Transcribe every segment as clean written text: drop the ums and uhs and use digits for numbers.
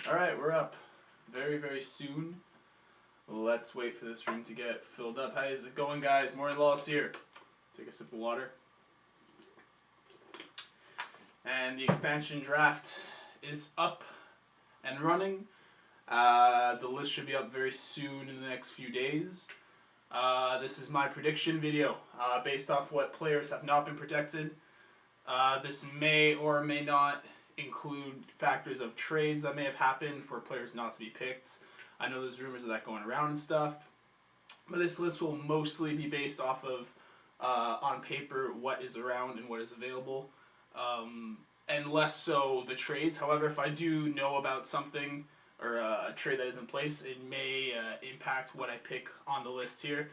Alright, we're up very, very soon. Let's wait for this room to get filled up. How is it going, guys? MorningLolz here. Take a sip of water. And the expansion draft is up and running. The list should be up very soon in the next few days. This is my prediction video based off what players have not been protected. This may or may not include factors of trades that may have happened for players not to be picked. I know there's rumors of that going around and stuff. But this list will mostly be based off of, on paper, what is around and what is available. And less so the trades. However, if I do know about something or a trade that is in place, it may impact what I pick on the list here.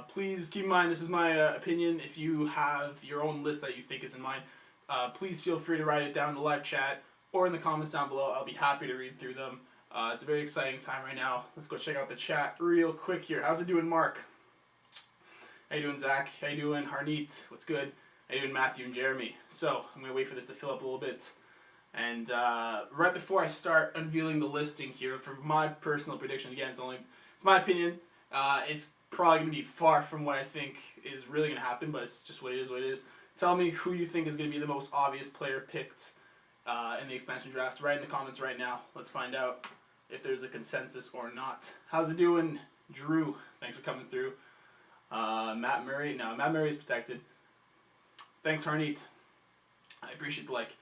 Please keep in mind, this is my opinion. If you have your own list that you think is in mind, please feel free to write it down in the live chat or in the comments down below. I'll be happy to read through them. It's a very exciting time right now. Let's go check out the chat real quick here. How's it doing, Mark? How you doing, Zach? How you doing, Harneet? What's good? How you doing, Matthew and Jeremy? So, I'm going to wait for this to fill up a little bit. And right before I start unveiling the listing here, for my personal prediction, again, it's my opinion. It's probably going to be far from what I think is really going to happen, but it's just what it is. Tell me who you think is going to be the most obvious player picked in the expansion draft. Write in the comments right now. Let's find out if there's a consensus or not. How's it doing, Drew? Thanks for coming through. Matt Murray? No, Matt Murray is protected. Thanks, Harneet. I appreciate the like.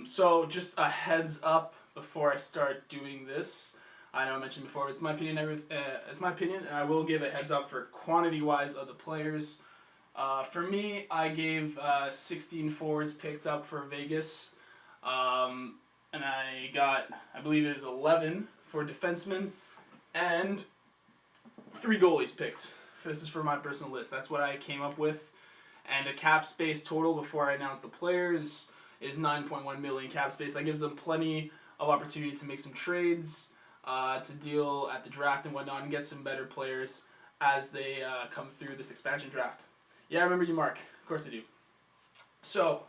So just a heads up before I start doing this. I know I mentioned before, it's my opinion. And I will give a heads up for quantity-wise of the players. For me, I gave 16 forwards picked up for Vegas, and I got, I believe it is 11 for defensemen, and 3 goalies picked. This is for my personal list. That's what I came up with. And a cap space total before I announce the players is 9.1 million cap space. That gives them plenty of opportunity to make some trades, to deal at the draft and whatnot, and get some better players as they come through this expansion draft. Yeah, I remember you, Mark. Of course I do. So,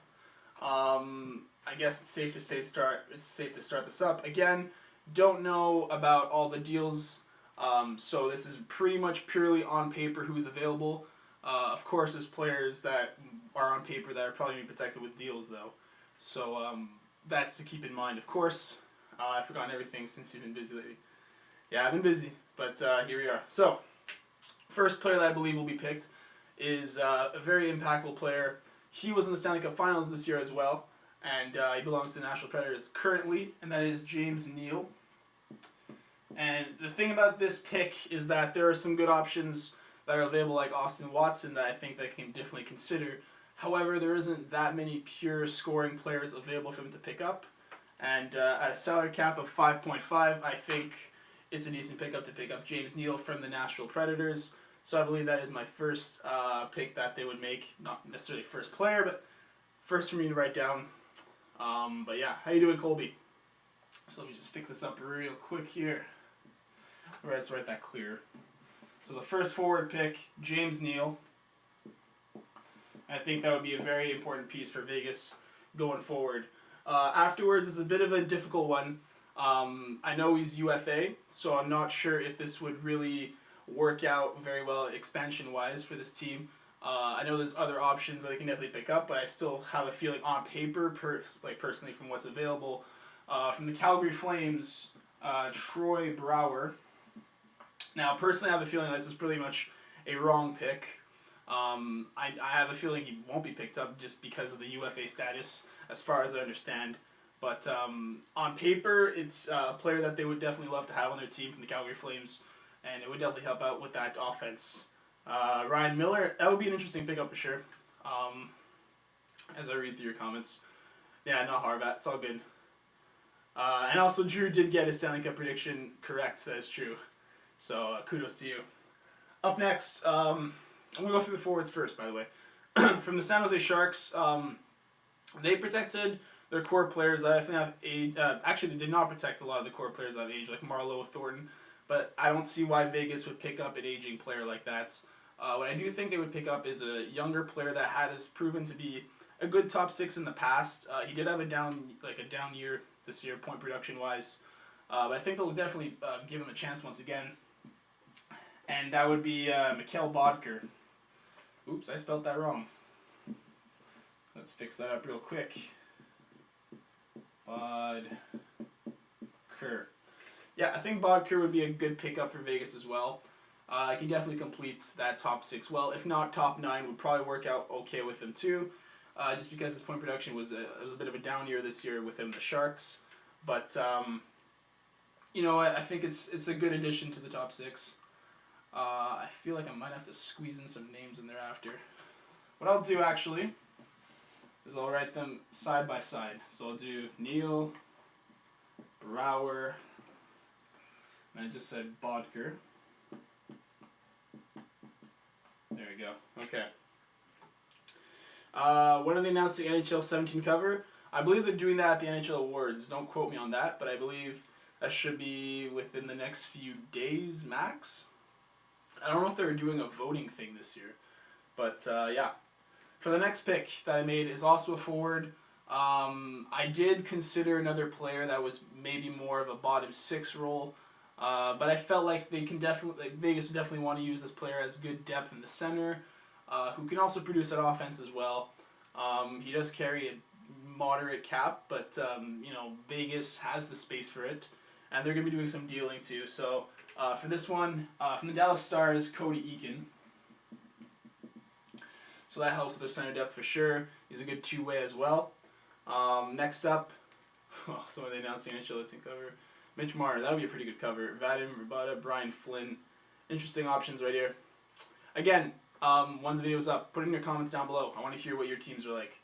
I guess it's safe to start this up. Again, don't know about all the deals, so this is pretty much purely on paper who's available. Of course, there's players that are on paper that are probably going to be protected with deals, though. So, that's to keep in mind. Of course, I've forgotten everything since you've been busy lately. Yeah, I've been busy, but here we are. So, first player that I believe will be picked is a very impactful player. He was in the Stanley Cup Finals this year as well, and he belongs to the Nashville Predators currently, and that is James Neal. And the thing about this pick is that there are some good options that are available, like Austin Watson, that I think they can definitely consider. However, there isn't that many pure scoring players available for him to pick up. And at a salary cap of 5.5, I think it's a decent pickup to pick up James Neal from the Nashville Predators. So I believe that is my first pick that they would make. Not necessarily first player, but first for me to write down. But yeah, how you doing, Colby? So let me just fix this up real quick here. Alright, let's write that clear. So the first forward pick, James Neal. I think that would be a very important piece for Vegas going forward. Afterwards is a bit of a difficult one. I know he's UFA, so I'm not sure if this would really work out very well expansion-wise for this team. I know there's other options that they can definitely pick up, but I still have a feeling on paper, personally from what's available, from the Calgary Flames, Troy Brouwer. Now, personally, I have a feeling this is pretty much a wrong pick. I have a feeling he won't be picked up just because of the UFA status, as far as I understand. But on paper, it's a player that they would definitely love to have on their team from the Calgary Flames, and it would definitely help out with that offense. Ryan Miller, that would be an interesting pickup for sure. As I read through your comments. Yeah, not Harbat, it's all good. And also, Drew did get his Stanley Cup prediction correct, that is true. So, kudos to you. Up next, I'm going to go through the forwards first, by the way. From the San Jose Sharks, they protected their core players that I think have aged. Actually, they did not protect a lot of the core players that have aged, like Marleau with Thornton. But I don't see why Vegas would pick up an aging player like that. What I do think they would pick up is a younger player that has proven to be a good top 6 in the past. He did have a down year this year, point production wise. But I think they'll definitely give him a chance once again. And that would be Mikhail Bodker. Oops, I spelled that wrong. Let's fix that up real quick. Bodker. Yeah, I think Bodker would be a good pickup for Vegas as well. He can definitely complete that top 6 well. If not, top 9 would probably work out okay with him too. Just because his point production was a bit of a down year this year with him, the Sharks. But, you know, I think it's a good addition to the top 6. I feel like I might have to squeeze in some names in there after. What I'll do actually is I'll write them side by side. So I'll do Neil, Brower, and I just said Bodker. There we go. Okay. When are they announcing the NHL 17 cover? I believe they're doing that at the NHL Awards. Don't quote me on that, but I believe that should be within the next few days max. I don't know if they're doing a voting thing this year, but yeah. For the next pick that I made is also a forward. I did consider another player that was maybe more of a bottom 6 role, but I felt like they can definitely, Vegas would definitely want to use this player as good depth in the center, who can also produce at offense as well. He does carry a moderate cap, but you know, Vegas has the space for it, and they're going to be doing some dealing too. So for this one, from the Dallas Stars, Cody Eakin. So that helps with their center depth for sure. He's a good two-way as well. Next up, someone they announced the NHL let's cover. Mitch Marner, that would be a pretty good cover. Vadim Rabada, Brian Flynn. Interesting options right here. Again, once the video's up, put in your comments down below. I want to hear what your teams are like.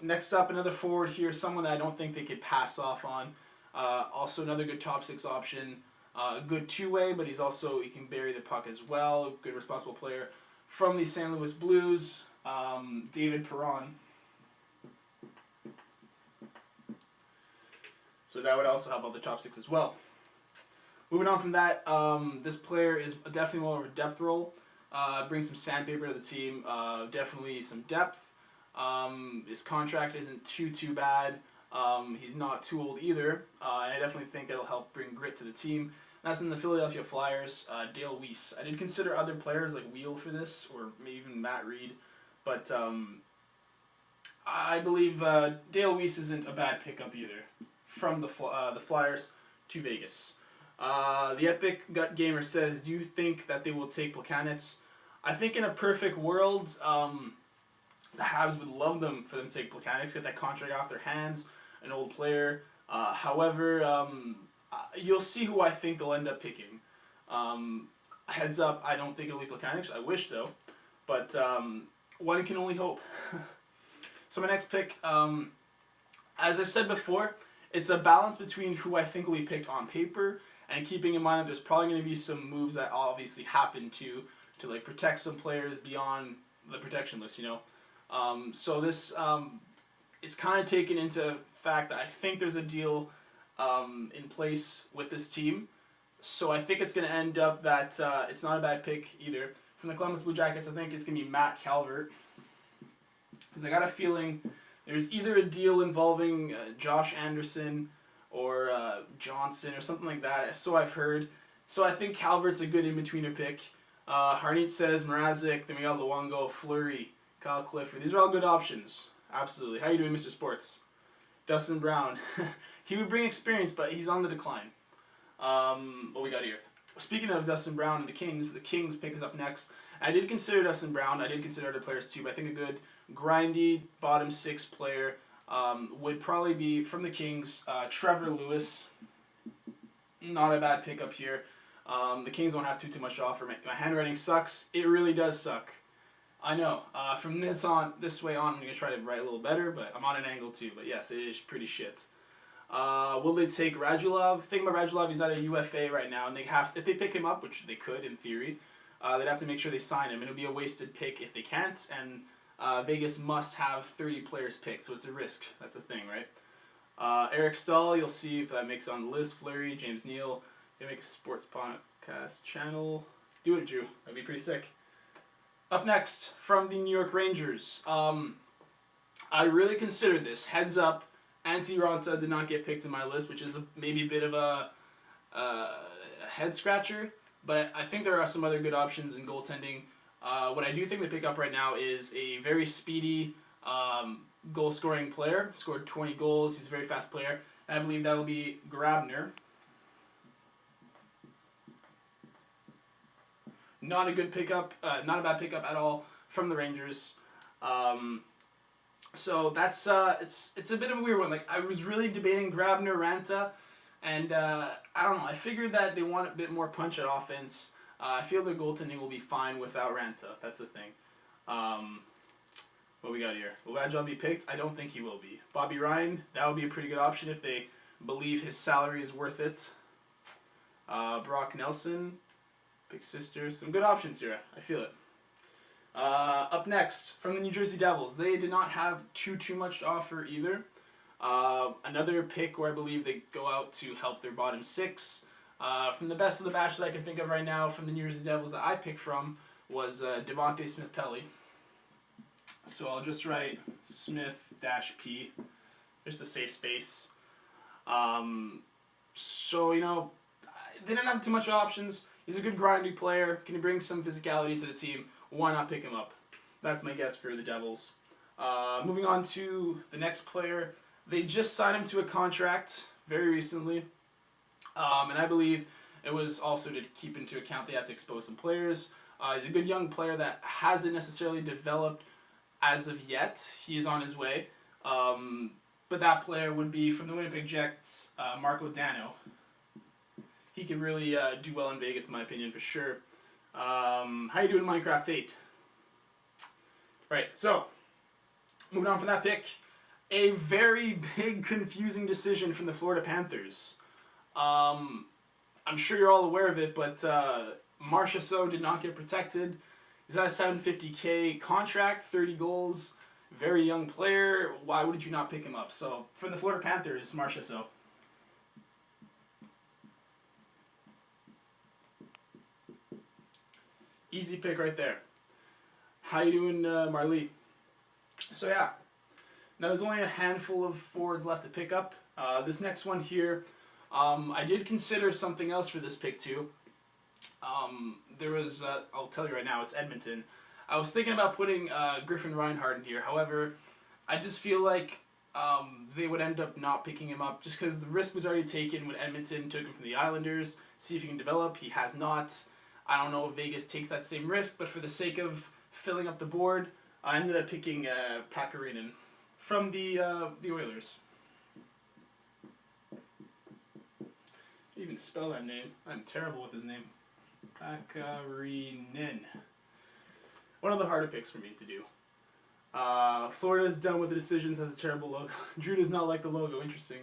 Next up, another forward here, someone that I don't think they could pass off on. Also another good top 6 option. Good two-way, but he can bury the puck as well. Good responsible player. From the St. Louis Blues, David Perron. So that would also help out the top 6 as well. Moving on from that, this player is definitely more of a depth role. Brings some sandpaper to the team. Definitely some depth. His contract isn't too bad. He's not too old either. And I definitely think that'll help bring grit to the team. That's in the Philadelphia Flyers, Dale Weiss. I did consider other players like Wheel for this, or maybe even Matt Reed, but I believe Dale Weiss isn't a bad pickup either. From the Flyers to Vegas. The Epic Gut Gamer says, do you think that they will take Plekanec? I think in a perfect world, the Habs would love for them to take Plekanec, get that contract off their hands, an old player. However, you'll see who I think they'll end up picking. Heads up, I don't think it'll be Plekanec. I wish though, but one can only hope. So my next pick, as I said before, it's a balance between who I think will be picked on paper and keeping in mind that there's probably going to be some moves that obviously happen to like protect some players beyond the protection list, you know. So this it's kind of taken into fact that I think there's a deal in place with this team. So I think it's going to end up that it's not a bad pick either. From the Columbus Blue Jackets, I think it's going to be Matt Calvert. Because I got a feeling there's either a deal involving Josh Anderson or Johnson or something like that. So I've heard. So I think Calvert's a good in-betweener pick. Harnett says Mrazek, then we got Luongo, Fleury, Kyle Clifford. These are all good options. Absolutely. How you doing, Mr. Sports? Dustin Brown. He would bring experience, but he's on the decline. What we got here? Speaking of Dustin Brown and the Kings pick is up next. I did consider Dustin Brown. I did consider other players too, but I think a good grindy bottom 6 player would probably be from the Kings. Trevor Lewis. Not a bad pickup here. The Kings don't have too much to offer. My handwriting sucks. It really does suck. I know. From this way on, I'm going to try to write a little better, but I'm on an angle too. But yes, it is pretty shit. Will they take Radulov? Thing about Radulov, he's at a UFA right now, and if they pick him up, which they could in theory, they'd have to make sure they sign him. It'll be a wasted pick if they can't, and Vegas must have 30 players picked, so it's a risk. That's a thing, right? Eric Stahl, you'll see if that makes it on the list. Fleury, James Neal, they make a sports podcast channel. Do it, Drew. That'd be pretty sick. Up next, from the New York Rangers. I really considered this. Heads up, Antti Ranta did not get picked in my list, which is maybe a bit of a head scratcher. But I think there are some other good options in goaltending. What I do think they pick up right now is a very speedy goal scoring player. Scored 20 goals. He's a very fast player. And I believe that will be Grabner. Not a good pickup. Not a bad pickup at all from the Rangers. So that's it's a bit of a weird one. Like, I was really debating Grabner, Ranta, and I don't know. I figured that they want a bit more punch at offense. I feel their goaltending will be fine without Ranta. That's the thing. What we got here? Will Vadjal be picked? I don't think he will be. Bobby Ryan, that would be a pretty good option if they believe his salary is worth it. Brock Nelson, Big Sister. Some good options here. I feel it. Up next, from the New Jersey Devils. They did not have too much to offer either. Another pick where I believe they go out to help their bottom six. From the best of the batch that I can think of right now from the New Jersey Devils that I picked from was Devontae Smith-Pelly. So I'll just write Smith-P, just a safe space. So, you know, they didn't have too much options. He's a good grindy player. Can he bring some physicality to the team? Why not pick him up? That's my guess for the Devils. Moving on to the next player. They just signed him to a contract very recently. And I believe it was also to keep into account they have to expose some players. He's a good young player that hasn't necessarily developed as of yet. He is on his way. But that player would be from the Winnipeg Jets, Marco Dano. He could really do well in Vegas, in my opinion, for sure. How you doing, Minecraft 8? Right, so, moving on from that pick. A very big, confusing decision from the Florida Panthers. I'm sure you're all aware of it, but Marchessault did not get protected. He's on a $750K contract, 30 goals, very young player. Why would you not pick him up? So, from the Florida Panthers, Marchessault. Easy pick right there. How you doing, Marley? So yeah, now there's only a handful of forwards left to pick up. This next one here, I did consider something else for this pick too. There was, I'll tell you right now, it's Edmonton. I was thinking about putting Griffin Reinhart in here. However, I just feel like they would end up not picking him up just because the risk was already taken when Edmonton took him from the Islanders. See if he can develop. He has not. I don't know if Vegas takes that same risk, but for the sake of filling up the board, I ended up picking Pakarinen from the Oilers. Even spell that name. I'm terrible with his name. Pakarinen. One of the harder picks for me to do. Florida's done with the decisions, has a terrible logo. Drew does not like the logo. Interesting.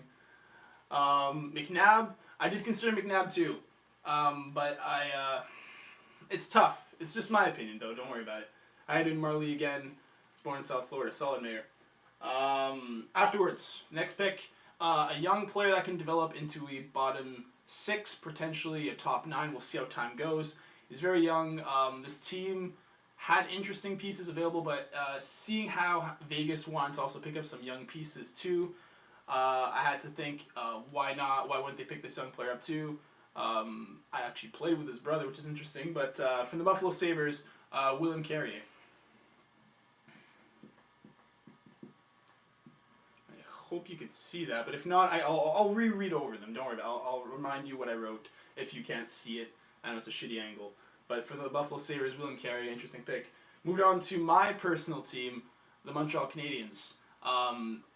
McNabb. I did consider McNabb too, but it's tough. It's just my opinion, though. Don't worry about it. I had in Marley again. He's born in South Florida. Solid mayor. Afterwards, next pick, a young player that can develop into a bottom 6, potentially a top 9. We'll see how time goes. He's very young. This team had interesting pieces available, but seeing how Vegas wanted to also pick up some young pieces too, I had to think, why not? Why wouldn't they pick this young player up too? I actually played with his brother, which is interesting. But from the Buffalo Sabres, William Carrier. I hope you could see that, but if not, I'll reread over them. Don't worry about it. I'll remind you what I wrote if you can't see it. I know it's a shitty angle. But for the Buffalo Sabres, William Carrier, interesting pick. Moved on to my personal team, the Montreal Canadiens.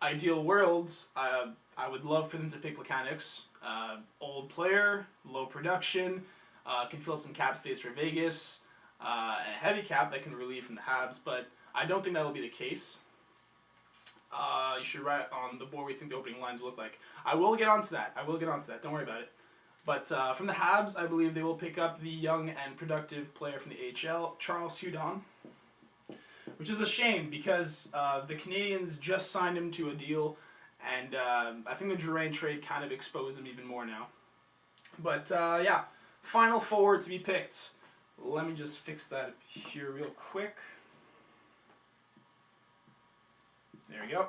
Ideal worlds, I would love for them to pick Plekanec. Old player, low production, can fill up some cap space for Vegas, and a heavy cap that can relieve from the Habs, but I don't think that will be the case. You should write on the board what you think the opening lines will look like. I will get onto that. Don't worry about it. But from the Habs, I believe they will pick up the young and productive player from the AHL, Charles Hudon. Which is a shame because the Canadiens just signed him to a deal, and I think the Drouin trade kind of exposed him even more now. But yeah, final forward to be picked. Let me just fix that here real quick. There we go.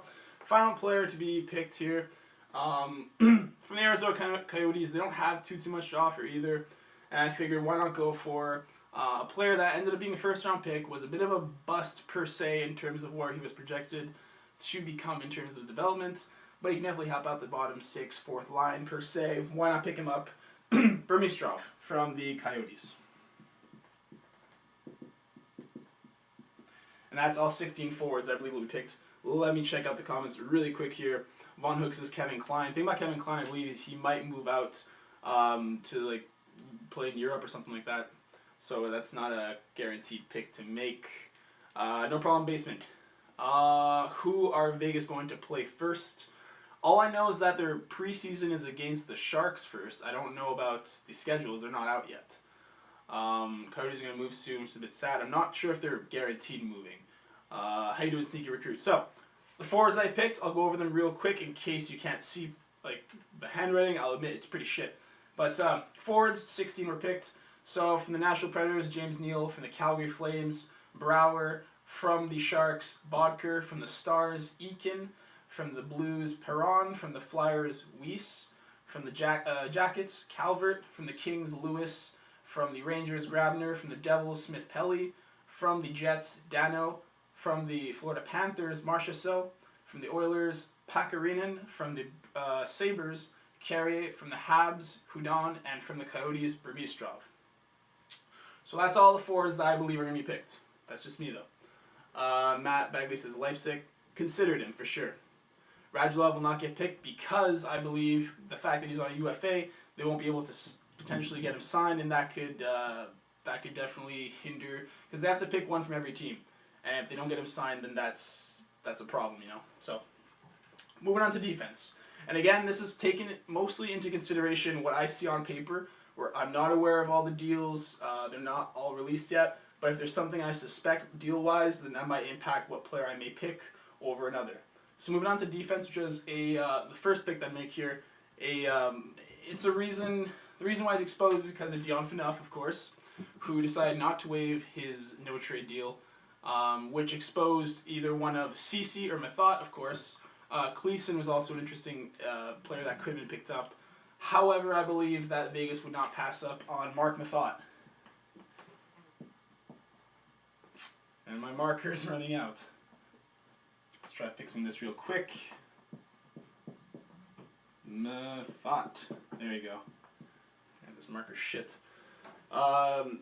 final player to be picked here. From the Arizona Coyotes, they don't have too much to offer either. And I figured, why not go for a player that ended up being a first-round pick, was a bit of a bust per se in terms of where he was projected to become in terms of development. But he can definitely help out the bottom 6, 4th line per se. Why not pick him up? Burmistrov from the Coyotes. And that's all 16 forwards I believe will be picked. Let me check out the comments really quick here. Von Hook says Kevin Klein. The thing about Kevin Klein, I believe, is he might move out to like play in Europe or something like that. So that's not a guaranteed pick to make. No problem, basement. Who are Vegas going to play first? All I know is that their preseason is against the Sharks first. I don't know about the schedules. They're not out yet. Coyotes are going to move soon, which is a bit sad. I'm not sure if they're guaranteed moving. How you doing, sneaky recruit? So, the forwards I picked, I'll go over them real quick in case you can't see like the handwriting. I'll admit it's pretty shit. But forwards, 16 were picked. So from the Nashville Predators, James Neal. From the Calgary Flames, Brouwer. From the Sharks, Bodker. From the Stars, Eakin. From the Blues, Perron. From the Flyers, Weiss. From the Jackets, Calvert. From the Kings, Lewis. From the Rangers, Grabner. From the Devils, Smith-Pelly. From the Jets, Dano. From the Florida Panthers, Marchessault. From the Oilers, Pakarinen. From the Sabres, Carrier. From the Habs, Hudon. And from the Coyotes, Burmistrov. So that's all the forwards that I believe are going to be picked. That's just me, though. Matt Bagley says Leipzig. Considered him, for sure. Radulov will not get picked because I believe the fact that he's on a UFA, they won't be able to potentially get him signed, and that could definitely hinder, because they have to pick one from every team, and if they don't get him signed, then that's a problem, you know. So moving on to defense, and again, this is taking mostly into consideration what I see on paper, where I'm not aware of all the deals. They're not all released yet, but if there's something I suspect deal wise, then that might impact what player I may pick over another. So moving on to defense, which is the first pick that I make here. It's a reason. The reason why he's exposed is because of Dion Phaneuf, of course, who decided not to waive his no-trade deal, which exposed either one of Ceci or Mathot, of course. Cleason was also an interesting player that could have been picked up. However, I believe that Vegas would not pass up on Mark Mathot. And my marker's running out. Let's try fixing this real quick. Mathot. There you go. And this marker's shit.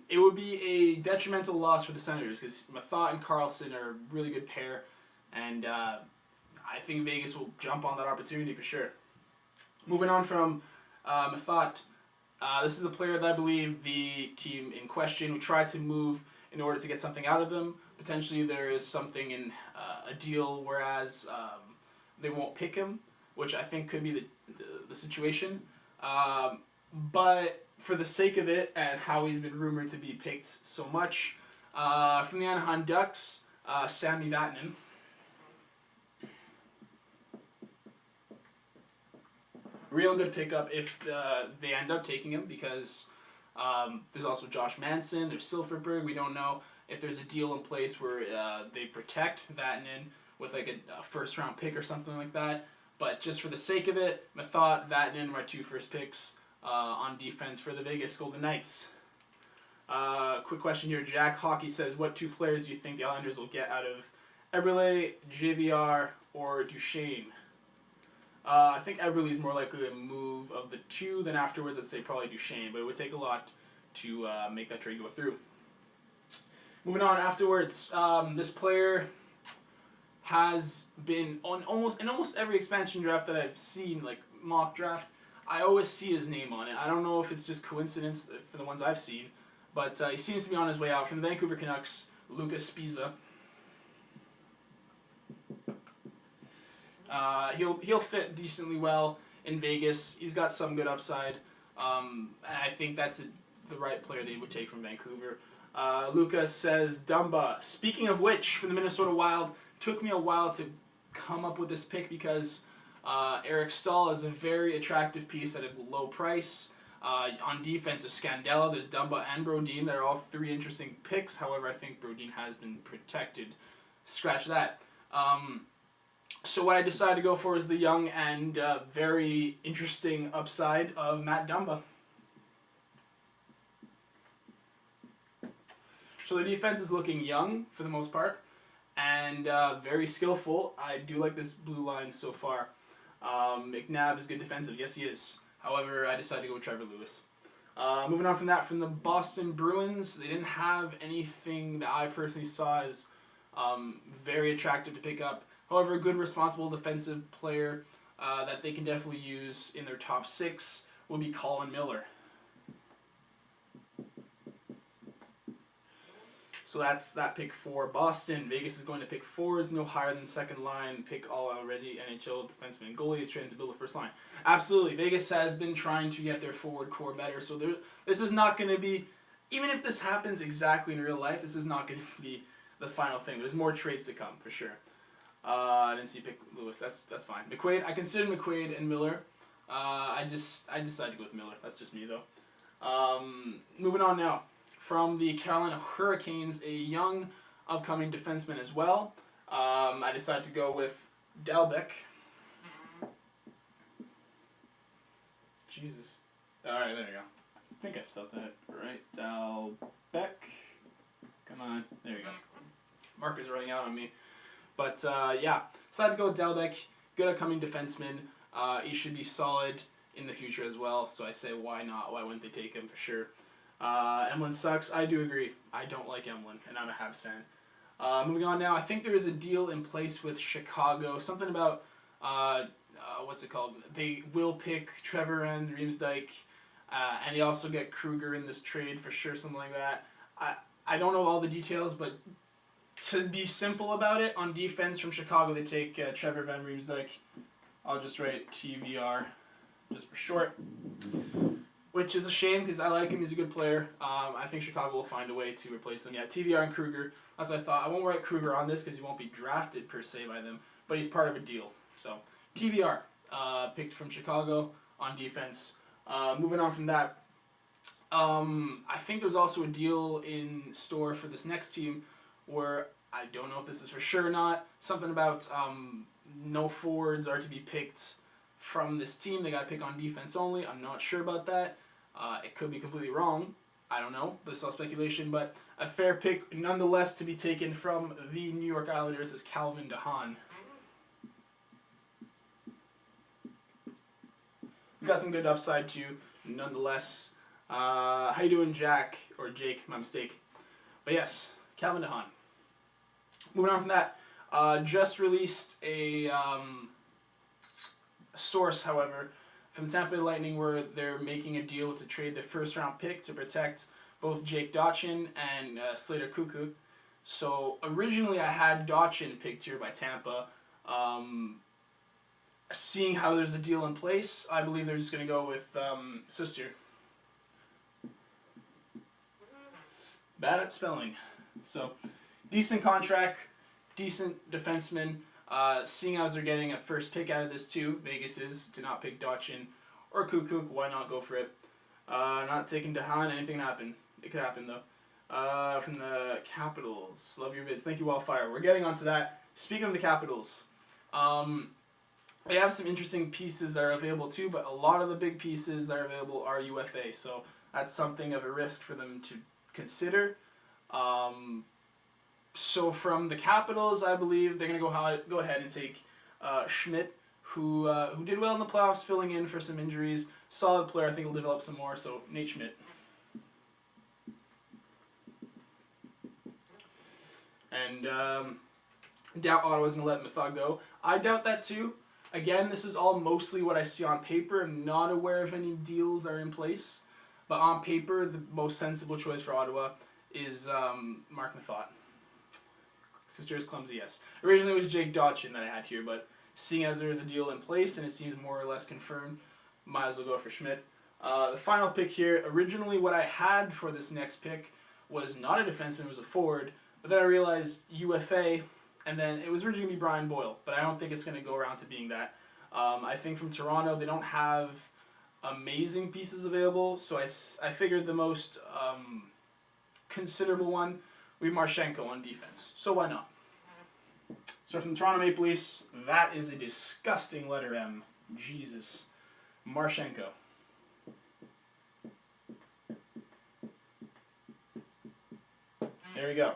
It would be a detrimental loss for the Senators because Mathot and Carlson are a really good pair, and I think Vegas will jump on that opportunity for sure. Moving on from Mathot, this is a player that I believe the team in question would try to move in order to get something out of them. Potentially there is something in a deal whereas they won't pick him, which I think could be the situation. But for the sake of it and how he's been rumored to be picked so much, from the Anaheim Ducks, Sami Vatanen. Real good pickup if they end up taking him, because there's also Josh Manson, there's Silfverberg. We don't know if there's a deal in place where they protect Vatanen with like a first round pick or something like that. But just for the sake of it, Mathot, Vatanen, my 2 first picks on defense for the Vegas Golden Knights. Quick question here. Jack Hockey says, what 2 players do you think the Islanders will get out of Eberle, JVR, or Duchesne? I think Eberle is more likely a move of the 2 than afterwards. I'd say probably Duchesne, but it would take a lot to make that trade go through. Moving on afterwards, this player has been on almost every expansion draft that I've seen, like mock draft. I always see his name on it. I don't know if it's just coincidence for the ones I've seen, but he seems to be on his way out. From the Vancouver Canucks, Lucas Spiza. He'll fit decently well in Vegas. He's got some good upside, and I think that's the right player they would take from Vancouver. Lucas says Dumba. Speaking of which, for the Minnesota Wild, took me a while to come up with this pick because Eric Stahl is a very attractive piece at a low price. On defense, there's Scandella, there's Dumba, and Brodin. They're all 3 interesting picks. However, I think Brodin has been protected. Scratch that. So what I decided to go for is the young and very interesting upside of Matt Dumba. So the defense is looking young for the most part, and very skillful. I do like this blue line so far. McNabb is good defensive. Yes, he is. However, I decided to go with Trevor Lewis. Moving on from that, from the Boston Bruins, they didn't have anything that I personally saw as very attractive to pick up. However, a good, responsible defensive player that they can definitely use in their top 6 will be Colin Miller. So that's that pick for Boston. Vegas is going to pick forwards, no higher than the second line. Pick all already NHL defensemen and goalies, trying to build a first line. Absolutely, Vegas has been trying to get their forward core better. So this is not going to be, even if this happens exactly in real life, this is not going to be the final thing. There's more trades to come for sure. I didn't see pick Lewis. That's fine. McQuaid. I considered McQuaid and Miller. I decided to go with Miller. That's just me though. Moving on now. From the Carolina Hurricanes, a young, upcoming defenseman as well. I decided to go with Delbeck. Jesus. Alright, there you go. I think I spelled that right. Delbeck. Come on. There you go. Marker's running out on me. But, yeah. Decided to go with Delbeck. Good upcoming defenseman. He should be solid in the future as well. So I say, why not? Why wouldn't they take him for sure? Emlyn sucks. I do agree. I don't like Emlyn, and I'm a Habs fan. Moving on now, I think there is a deal in place with Chicago. Something about, what's it called? They will pick Trevor and Riemsdyk, and they also get Kruger in this trade for sure, something like that. I don't know all the details, but to be simple about it, on defense from Chicago, they take Trevor Van Riemsdyk. I'll just write TVR, just for short. Which is a shame because I like him. He's a good player. I think Chicago will find a way to replace him. Yeah, TVR and Kruger. That's what I thought. I won't write Kruger on this because he won't be drafted per se by them, but he's part of a deal. So TVR picked from Chicago on defense. Moving on from that, I think there's also a deal in store for this next team where I don't know if this is for sure or not. Something about no forwards are to be picked from this team. They got to pick on defense only. I'm not sure about that. It could be completely wrong. I don't know. This is all speculation, but a fair pick nonetheless to be taken from the New York Islanders is Calvin DeHaan. We got some good upside too, nonetheless. How you doing, Jack? Or Jake, my mistake. But yes, Calvin DeHaan. Moving on from that, just released a source, however, from the Tampa Bay Lightning where they're making a deal to trade their first-round pick to protect both Jake Dotchin and Slater Koekkoek. So originally I had Dotchin picked here by Tampa. Seeing how there's a deal in place, I believe they're just going to go with Suster. Bad at spelling. So, decent contract, decent defenseman. Seeing as they're getting a first pick out of this too, Vegas is to not pick Dotchin or Koekkoek. Why not go for it? Not taking DeHaan. Anything can happen. It could happen though. From the Capitals. Love your vids. Thank you, Wildfire. We're getting onto that. Speaking of the Capitals, they have some interesting pieces that are available too, but a lot of the big pieces that are available are UFA. So that's something of a risk for them to consider. So from the Capitals, I believe they're going to go ahead and take Schmidt, who did well in the playoffs, filling in for some injuries. Solid player. I think he'll develop some more. So Nate Schmidt. And doubt Ottawa's going to let Method go. I doubt that too. Again, this is all mostly what I see on paper. I'm not aware of any deals that are in place. But on paper, the most sensible choice for Ottawa is Mark Method. Sister is clumsy, yes. Originally it was Jake Dotchin that I had here, but seeing as there is a deal in place and it seems more or less confirmed, might as well go for Schmidt. The final pick here, originally what I had for this next pick was not a defenseman, it was a forward, but then I realized UFA, and then it was originally going to be Brian Boyle, but I don't think it's going to go around to being that. I think from Toronto, they don't have amazing pieces available, so I figured the most considerable one would be Marchenko on defense. So why not? So from the Toronto Maple Leafs, that is a disgusting letter M. Jesus. Marchenko. There we go.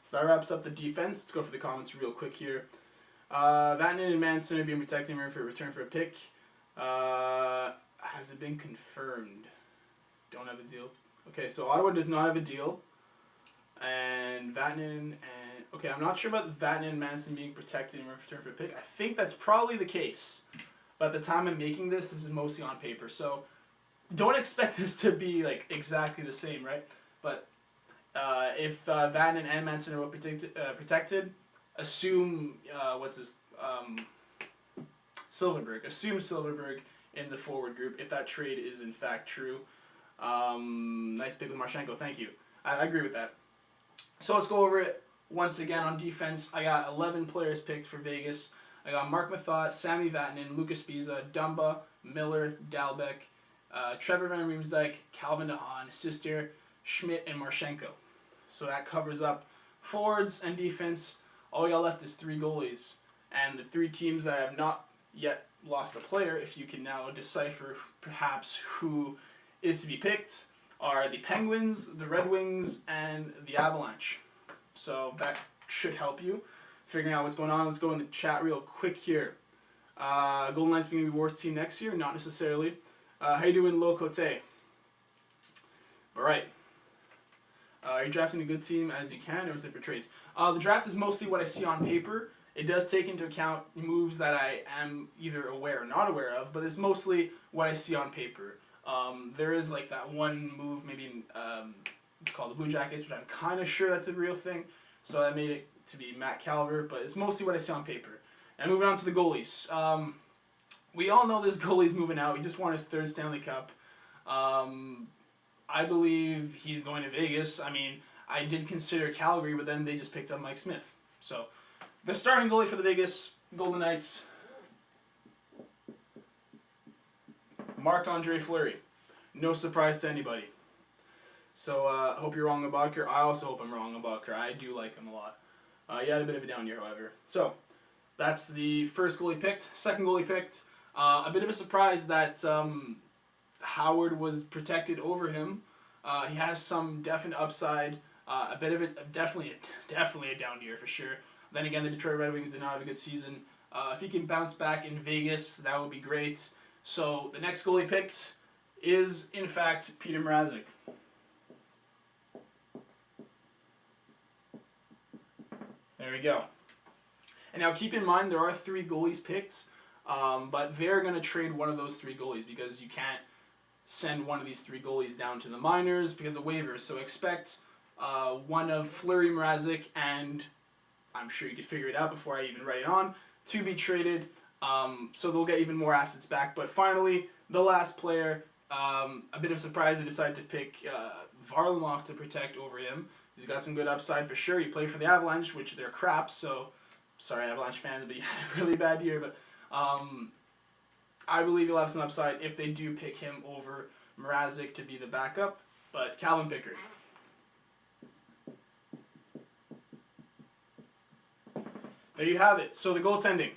So that wraps up the defense. Let's go for the comments real quick here. Vatanen and Manson are being protecting him for a return for a pick. Has it been confirmed? Don't have a deal. Okay, so Ottawa does not have a deal. And Vatanen and... Okay, I'm not sure about Vatanen and Manson being protected in return for a pick. I think that's probably the case. But at the time I'm making this is mostly on paper. So don't expect this to be like exactly the same, right? But if Vatanen and Manson are protected, assume Silverberg. Assume Silverberg in the forward group if that trade is in fact true. Nice pick with Marchenko. Thank you. I agree with that. So let's go over it once again on defense. I got 11 players picked for Vegas. I got Mark Mathot, Sami Vatanen, Lucas Spiza, Dumba, Miller, Dalbec, Trevor Van Riemsdyk, Calvin DeHaan, Sister, Schmidt, and Marchenko. So that covers up forwards and defense. All we got left is 3 goalies. And the 3 teams that have not yet lost a player, if you can now decipher perhaps who is to be picked, are the Penguins, the Red Wings, and the Avalanche. So that should help you figuring out what's going on. Let's go in the chat real quick here. Golden Knights being the worst team next year? Not necessarily. How you doing, Locote? All right. Are you drafting a good team as you can, or is it for trades? The draft is mostly what I see on paper. It does take into account moves that I am either aware or not aware of, but it's mostly what I see on paper. There is like that one move, maybe it's called the Blue Jackets, which I'm kind of sure that's a real thing. So I made it to be Matt Calvert, but it's mostly what I see on paper. And moving on to the goalies. We all know this goalie's moving out. He just won his 3rd Stanley Cup. I believe he's going to Vegas. I mean, I did consider Calgary, but then they just picked up Mike Smith. So, the starting goalie for the Vegas Golden Knights, Marc-Andre Fleury. No surprise to anybody. So, I hope you're wrong about Kerr. I also hope I'm wrong about Kerr. I do like him a lot. He had a bit of a down year, however. So, that's the first goalie picked. Second goalie picked. A bit of a surprise that Howard was protected over him. He has some definite upside. A bit of it, definitely a down year for sure. Then again, the Detroit Red Wings did not have a good season. If he can bounce back in Vegas, that would be great. So the next goalie picked is, in fact, Peter Mrazek. There we go. And now keep in mind, there are 3 goalies picked, but they're going to trade one of those 3 goalies because you can't send one of these 3 goalies down to the minors because of waivers. So expect one of Fleury, Mrazek, and I'm sure you could figure it out before I even write it on, to be traded. So they'll get even more assets back. But finally, the last player, a bit of a surprise, they decided to pick Varlamov to protect over him. He's got some good upside for sure. He played for the Avalanche, which they're crap, so sorry Avalanche fans, but he had a really bad year. But I believe he'll have some upside if they do pick him over Mrazek to be the backup. But Calvin Pickard. There you have it. So the goaltending.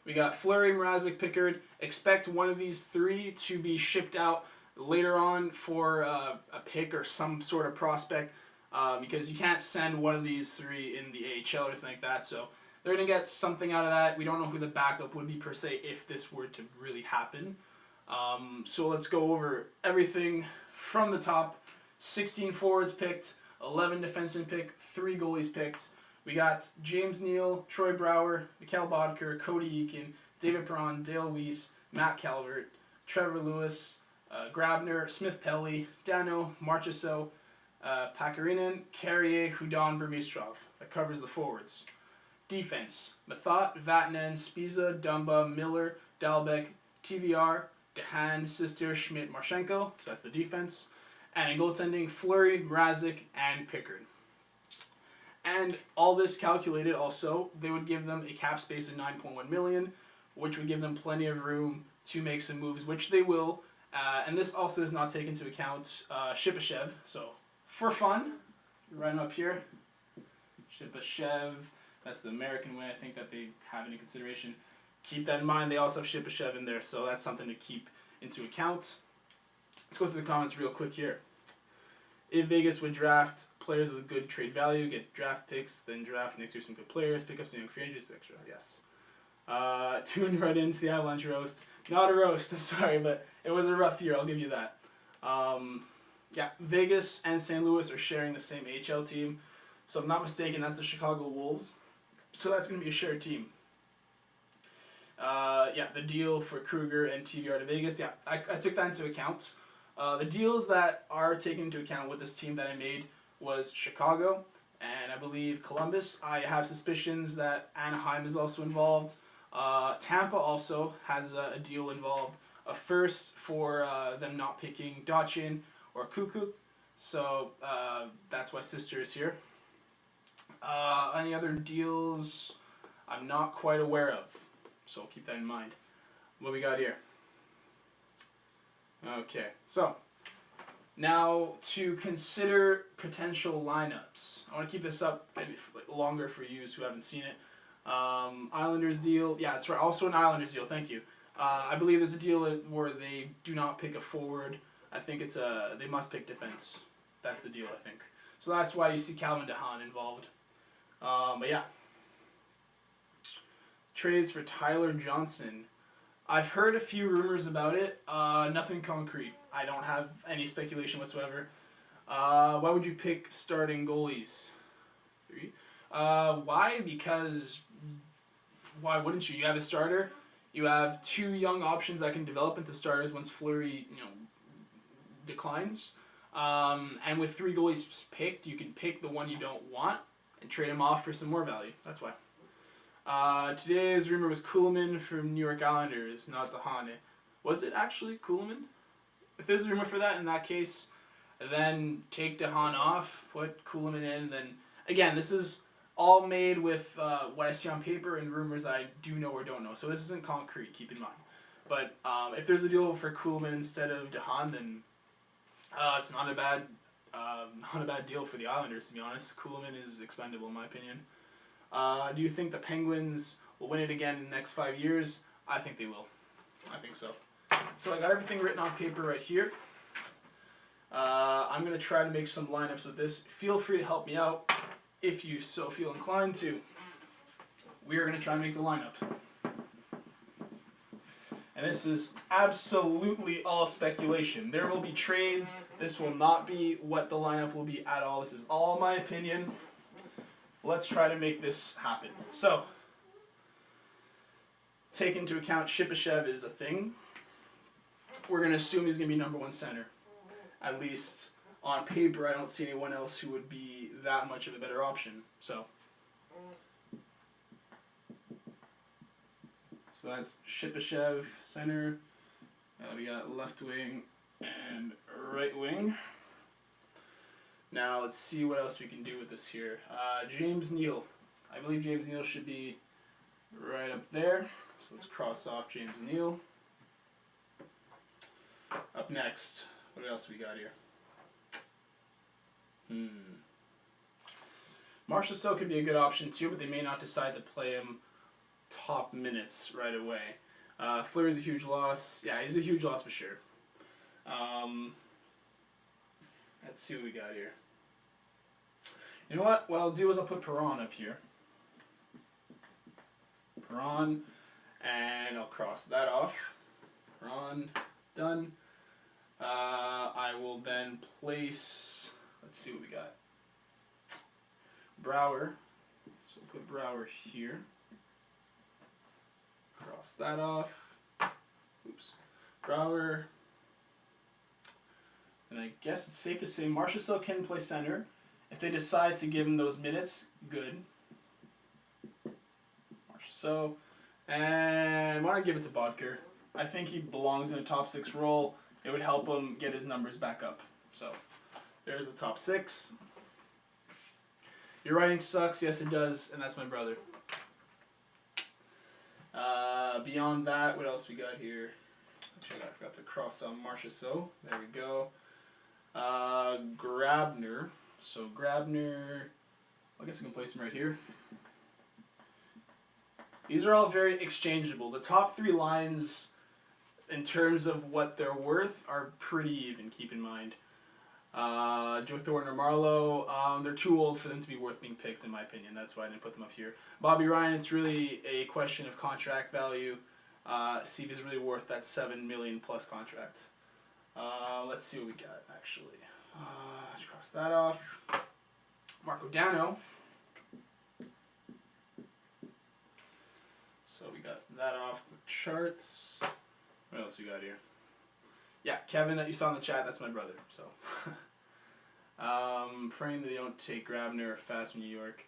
We got Fleury, Mrazek, Pickard. Expect one of these 3 to be shipped out later on for a pick or some sort of prospect because you can't send one of these 3 in the AHL or anything like that. So they're going to get something out of that. We don't know who the backup would be per se if this were to really happen. So let's go over everything from the top. 16 forwards picked, 11 defensemen picked, 3 goalies picked. We got James Neal, Troy Brouwer, Mikhail Bodker, Cody Eakin, David Perron, Dale Weiss, Matt Calvert, Trevor Lewis, Grabner, Smith Pelly, Dano, Marchessault, Pakarinen, Carrier, Hudon, Burmistrov. That covers the forwards. Defense. Mathot, Vatanen, Spiza, Dumba, Miller, Dalbec, TVR, DeHaan, Sister, Schmidt, Marchenko. So that's the defense. And in goaltending, Fleury, Mrazek, and Pickard. And all this calculated also, they would give them a cap space of $9.1 million, which would give them plenty of room to make some moves, which they will. And this also does not take into account Shipachyov. So for fun, right up here, Shipachyov, That's the American way I think that they have into consideration. Keep that in mind. They also have Shipachyov in there, so that's something to keep into account. Let's go through the comments real quick here. If Vegas would draft players with good trade value, get draft picks, then draft next year some good players, pick up some young free agents, etc. Yes. Tune right into the Avalanche roast. Not a roast, I'm sorry, but it was a rough year, I'll give you that. Yeah, Vegas and St. Louis are sharing the same HL team. So if I'm not mistaken, that's the Chicago Wolves. So that's going to be a shared team. Yeah, the deal for Kruger and TVR to Vegas, yeah, I took that into account. The deals that are taken into account with this team that I made was Chicago and I believe Columbus. I have suspicions that Anaheim is also involved. Tampa also has a deal involved. A first for them not picking Dachin or Kuku. So that's why Sister is here. Any other deals I'm not quite aware of. So keep that in mind. What we got here? Okay, so now to consider potential lineups. I want to keep this up maybe longer for you who haven't seen it. Islanders deal. Yeah, it's right. Also an Islanders deal. Thank you. I believe there's a deal where they do not pick a forward. I think it's they must pick defense. That's the deal, I think. So that's why you see Calvin DeHaan involved. But yeah. Trades for Tyler Johnson. I've heard a few rumors about it. Nothing concrete. I don't have any speculation whatsoever. Why would you pick starting goalies? 3. Why? Because why wouldn't you? You have a starter. You have 2 young options that can develop into starters once Fleury, declines. And with 3 goalies picked, you can pick the one you don't want and trade him off for some more value. That's why. Today's rumor was Kuhlman from New York Islanders, not DeHaan. Was it actually Kuhlman? If there's a rumor for that, in that case, then take DeHaan off, put Kuhlman in, then... Again, this is all made with what I see on paper and rumors I do know or don't know. So this isn't concrete, keep in mind. But if there's a deal for Kuhlman instead of DeHaan, then it's not a bad deal for the Islanders, to be honest. Kuhlman is expendable, in my opinion. Do you think the Penguins will win it again in the next 5 years? I think they will. I think so. So I got everything written on paper right here. I'm going to try to make some lineups with this. Feel free to help me out if you so feel inclined to. We are going to try and make the lineup. And this is absolutely all speculation. There will be trades. This will not be what the lineup will be at all. This is all my opinion. Let's try to make this happen. So, take into account Shipachyov is a thing. We're going to assume he's going to be number 1 center. At least on paper, I don't see anyone else who would be that much of a better option. So that's Shipachyov center. We got left wing and right wing. Now let's see what else we can do with this here. James Neal. I believe James Neal should be right up there. So let's cross off James Neal. Up next, what else we got here? Marchessault could be a good option too, but they may not decide to play him top minutes right away. Fleury's a huge loss. Yeah, he's a huge loss for sure. Let's see what we got here. You know what? What I'll do is I'll put Perron up here. Perron, and I'll cross that off. Perron, done. I will then place, let's see what we got. Brouwer. So we'll put Brouwer here. Cross that off. Oops. Brouwer. And I guess it's safe to say Marchessault can play center. If they decide to give him those minutes, good. Marchessault. And why not give it to Bodker? I think he belongs in a top 6 role. It would help him get his numbers back up. So, there's the top 6. Your writing sucks. Yes, it does. And that's my brother. Beyond that, what else we got here? Actually, I forgot to cross out Marchessault. There we go. Grabner. So Grabner, I guess we can place him right here. These are all very exchangeable. The top 3 lines, in terms of what they're worth, are pretty even, keep in mind. Joe Thornton or Marlowe, they're too old for them to be worth being picked, in my opinion. That's why I didn't put them up here. Bobby Ryan, it's really a question of contract value. See if he's really worth that $7 million plus contract. Let's see what we got, actually. Cross that off. Marco Dano. So we got that off the charts. What else we got here? Yeah, Kevin that you saw in the chat, that's my brother. So, praying that they don't take Grabner or Fast from New York.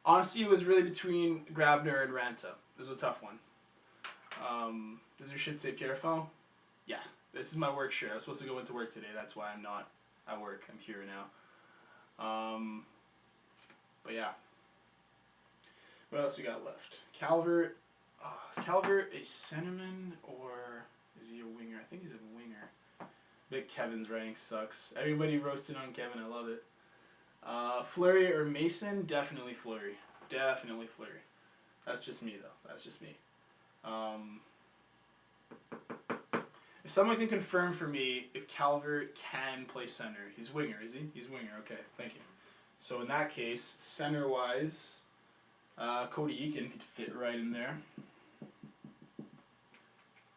Honestly, it was really between Grabner and Ranta. It was a tough one. Does your shit say Pierrefonds? Yeah, this is my work shirt. I was supposed to go into work today. That's why I'm not at work. I'm here now. But yeah. What else we got left? Calvert. Is Calvert a centerman or is he a winger? I think he's a winger. Big Kevin's writing sucks. Everybody roasted on Kevin. I love it. Fleury or Mason? Definitely Fleury. Definitely Fleury. That's just me, though. That's just me. If someone can confirm for me if Calvert can play center. He's winger, is he? He's winger. Okay, thank you. So in that case, center-wise, Cody Eakin could fit right in there.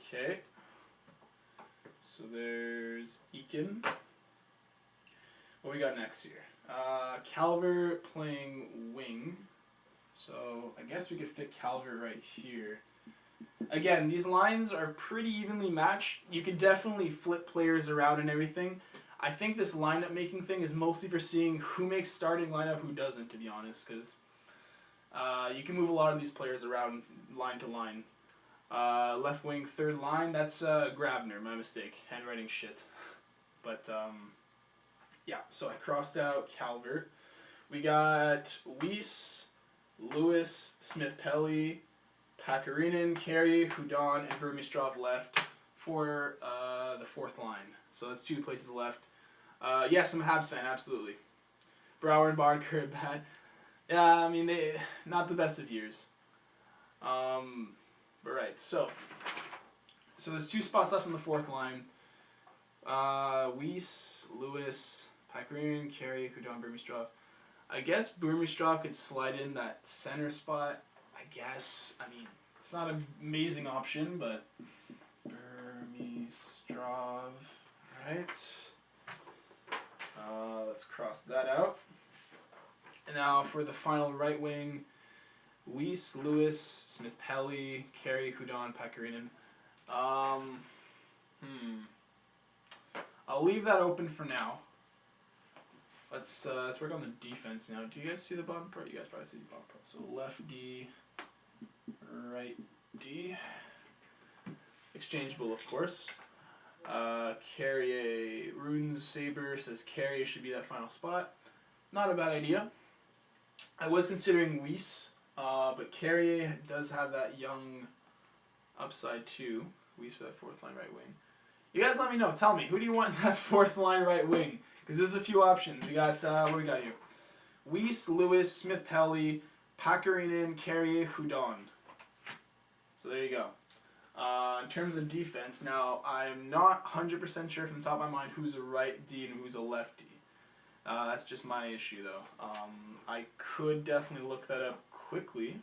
Okay. So there's Eakin. What we got next here? Calvert playing wing. So I guess we could fit Calvert right here. Again, these lines are pretty evenly matched. You can definitely flip players around and everything. I think this lineup making thing is mostly for seeing who makes starting lineup, who doesn't, to be honest, because you can move a lot of these players around line to line. Left wing, third line, that's Grabner, my mistake. Handwriting shit. But, yeah, so I crossed out Calvert. We got Weiss, Lewis, Smith-Pelly, Pakarinen, Carey, Hudon, and Burmistrov left for the fourth line. So that's 2 places left. Yes, I'm a Habs fan, absolutely. Brouwer and Barker are bad. Yeah, I mean, they not the best of years. But right, so there's 2 spots left on the fourth line. Weiss, Lewis, Pakarinen, Carey, Hudon, Burmistrov. I guess Burmistrov could slide in that center spot. I guess. I mean, it's not an amazing option, but Burmistrov, right? Let's cross that out. And now for the final right wing, Weiss, Lewis, Smith-Pelly, Carey, Hudon, Pakarinen. I'll leave that open for now. Let's work on the defense now. Do you guys see the bottom part? You guys probably see the bottom part. So left D, right D. Exchangeable, of course. Carrier, Runes Saber says Carrier should be that final spot. Not a bad idea. I was considering Weiss, but Carrier does have that young upside too. Weiss for that fourth line right wing. You guys let me know. Tell me, who do you want in that fourth line right wing? Because there's a few options. We got, what do we got here? Weiss, Lewis, Smith-Pelly, Pakarinen, Carrier, Hudon. So there you go. In terms of defense, now I'm not 100% sure from the top of my mind who's a right D and who's a left D. That's just my issue though. I could definitely look that up quickly.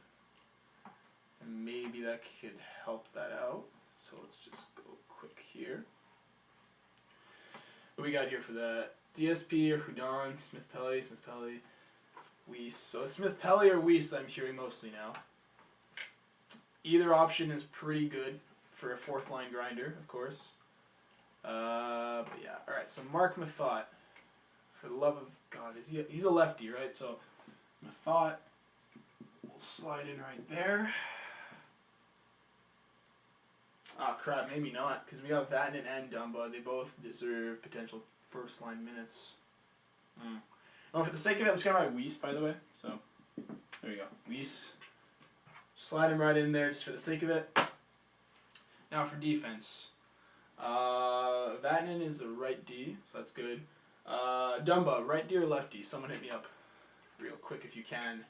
And maybe that could help that out. So let's just go quick here. What we got here for that? DSP or Hudon, Smith-Pelly, Weiss. So it's Smith-Pelly or Weiss that I'm hearing mostly now. Either option is pretty good for a fourth line grinder, of course. But yeah, alright, so Mark Mathot. For the love of God, he's a lefty, right? So Mathot will slide in right there. Oh crap, maybe not, because we got Vatanen and Dumba. They both deserve potential first line minutes. Oh, for the sake of it, I'm just going to write Weiss, by the way. So, there you go. Weiss. Slide him right in there just for the sake of it. Now for defense. Vatanen is a right D, so that's good. Dumba, right D or lefty? Someone hit me up real quick if you can.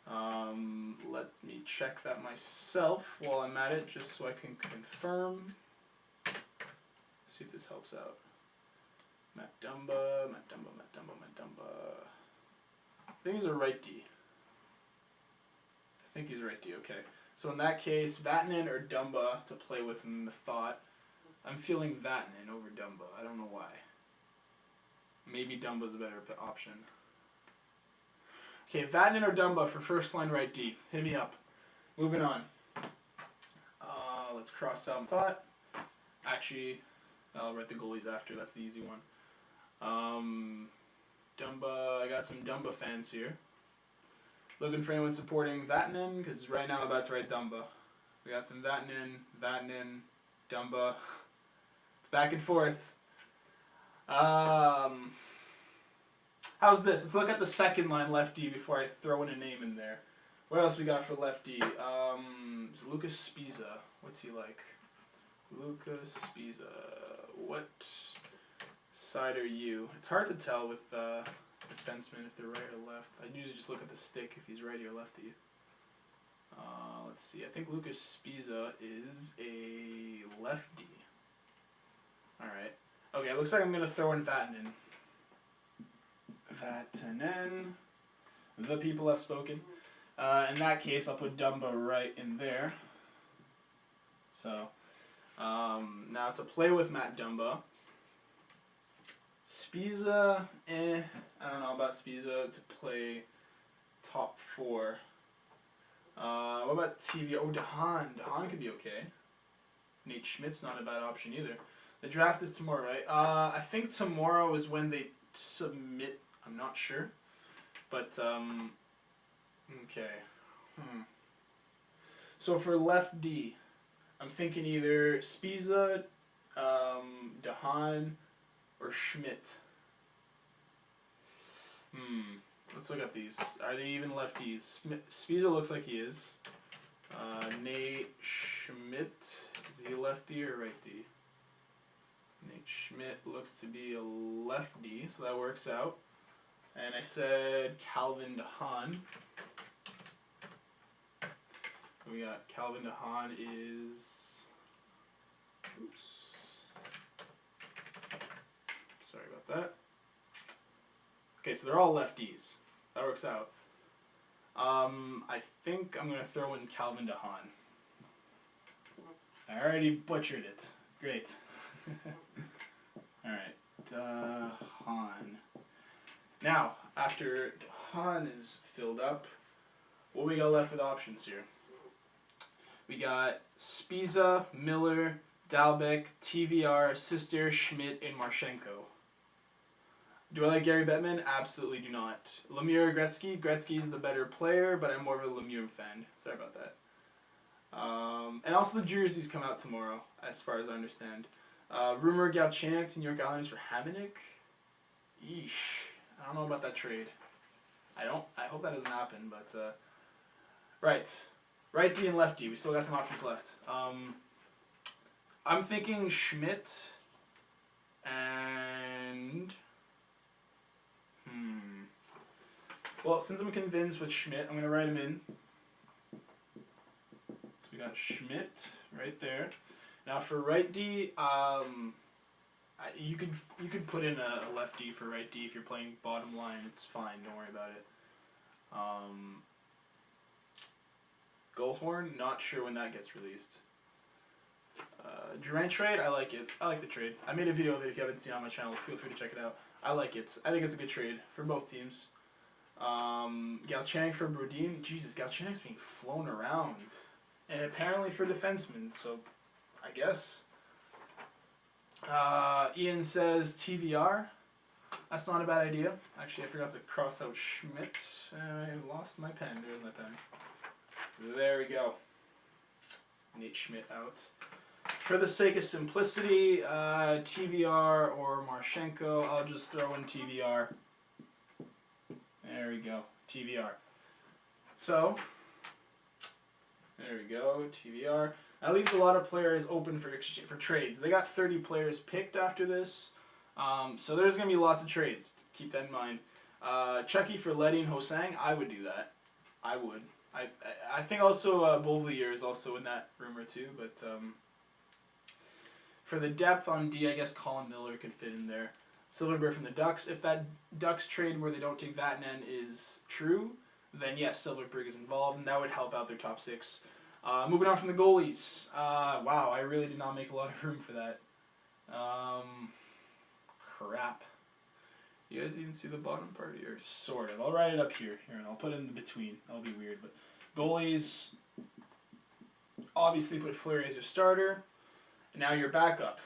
Let me check that myself while I'm at it, just so I can confirm. See if this helps out. Matt Dumba. I think he's a right D. Okay. So in that case, Vatanen or Dumba to play with in the thought. I'm feeling Vatanen over Dumba. I don't know why. Maybe Dumba's a better option. Okay, Vatanen or Dumba for first line right D. Hit me up. Moving on. Let's cross out thought. Actually, I'll write the goalies after. That's the easy one. Dumba. I got some Dumba fans here. Looking for anyone supporting Vatanen, because right now I'm about to write Dumba. We got some Vatanen, Dumba. It's back and forth. How's this? Let's look at the second line left D before I throw in a name in there. What else we got for left D? It's Lucas Spiza. What's he like? Lucas Spiza. What side are you? It's hard to tell with defensemen if they're right or left. I usually just look at the stick if he's righty or lefty. Let's see. I think Lucas Spiza is a lefty. Alright. Okay, it looks like I'm going to throw in Vatanen. The people have spoken. In that case, I'll put Dumba right in there. So, now to play with Matt Dumba. Spiza, I don't know about Spiza to play top 4. What about TV? Oh, Dahan. Dahan could be okay. Nate Schmidt's not a bad option either. The draft is tomorrow, right? I think tomorrow is when they submit. I'm not sure. But, okay. So for left D, I'm thinking either Spiza, Dahan, or Schmidt. Let's look at these. Are they even lefties? Spiza looks like he is. Nate Schmidt. Is he a lefty or right D? Nate Schmidt looks to be a lefty, so that works out. And I said Calvin DeHaan. We got Calvin DeHaan is... Oops. Sorry about that. Okay, so they're all lefties. That works out. I think I'm going to throw in Calvin DeHaan. I already butchered it. Great. Alright. DeHaan. Now, after DeHaan is filled up, what we got left with options here? We got Spiza, Miller, Dalbec, TVR, Sister, Schmidt, and Marchenko. Do I like Gary Bettman? Absolutely do not. Lemieux, Gretzky. Gretzky's the better player, but I'm more of a Lemieux fan. Sorry about that. And also the jerseys come out tomorrow, as far as I understand. Rumor Galchenyuk to New York Islanders for Hamonic. Yeesh. I don't know about that trade. I hope that doesn't happen, but right. Right D and left D. We still got some options left. I'm thinking Schmidt and well, since I'm convinced with Schmidt, I'm gonna write him in. So we got Schmidt right there. Now for right D, you could put in a left D for right D if you're playing bottom line. It's fine. Don't worry about it. Goalhorn, not sure when that gets released. Durant trade, I like it. I like the trade. I made a video of it. If you haven't seen it on my channel, feel free to check it out. I like it. I think it's a good trade for both teams. Galchenyuk for Brodin. Jesus, Galchenyuk's being flown around. And apparently for defensemen, so I guess. Ian says TVR. That's not a bad idea. Actually, I forgot to cross out Schmidt. I lost my pen. There's my pen. There we go. Nate Schmidt out. For the sake of simplicity, TVR or Marchenko, I'll just throw in TVR. There we go. TVR. So, there we go. TVR. That leaves a lot of players open for trades. They got 30 players picked after this. So there's going to be lots of trades. Keep that in mind. Chucky for Letty and Hosang, I would do that. I would. I think also Beauvillier is also in that rumor too, but for the depth on D, I guess Colin Miller could fit in there. Silverberg from the Ducks. If that Ducks trade where they don't take Vatanen is true, then yes, Silverberg is involved, and that would help out their top six. Moving on from the goalies. Wow, I really did not make a lot of room for that. Crap. You guys even see the bottom part here? Sort of. I'll write it up here. Here, and I'll put it in the between. That'll be weird, but goalies. Obviously, put Fleury as your starter. And now your backup.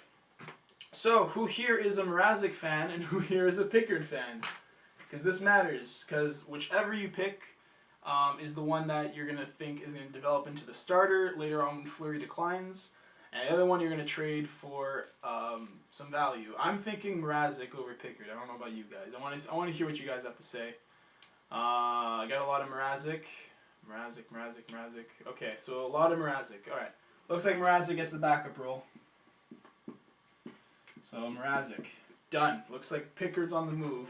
So, who here is a Mrazek fan and who here is a Pickard fan? Because this matters. Because whichever you pick is the one that you're going to think is going to develop into the starter later on when Fleury declines. And the other one you're going to trade for some value. I'm thinking Mrazek over Pickard. I don't know about you guys. I want to hear what you guys have to say. I got a lot of Mrazek. Mrazek. Okay, so a lot of Mrazek. All right. Looks like Mrazek gets the backup role. So Mrazek. Done. Looks like Pickard's on the move.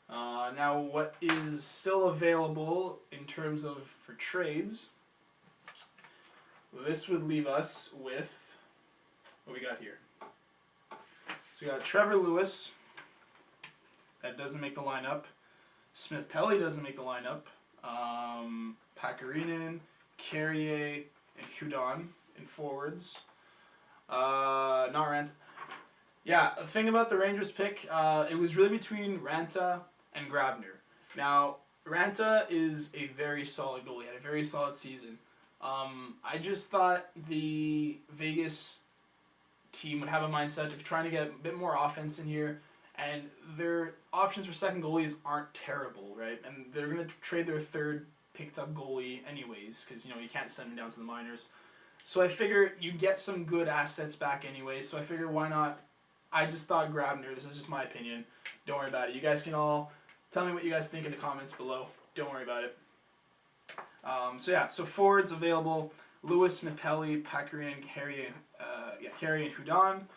Now what is still available in terms of for trades, this would leave us with what we got here. So we got Trevor Lewis. That doesn't make the lineup. Smith Pelly doesn't make the lineup. Pakarinen, Carrier, and Hudon in forwards. Not Rant. Yeah, the thing about the Rangers pick, it was really between Ranta and Grabner. Now, Ranta is a very solid goalie. Had a very solid season. I just thought the Vegas team would have a mindset of trying to get a bit more offense in here, and their options for second goalies aren't terrible, right? And they're going to trade their third picked-up goalie anyways, because, you can't send him down to the minors. So I figure you get some good assets back anyways, so I figure why not? I just thought Grabner. This is just my opinion. Don't worry about it. You guys can all tell me what you guys think in the comments below. Don't worry about it. So forwards available: Lewis, Smith-Pelly, Pakarinen, Carrier, and Hudon.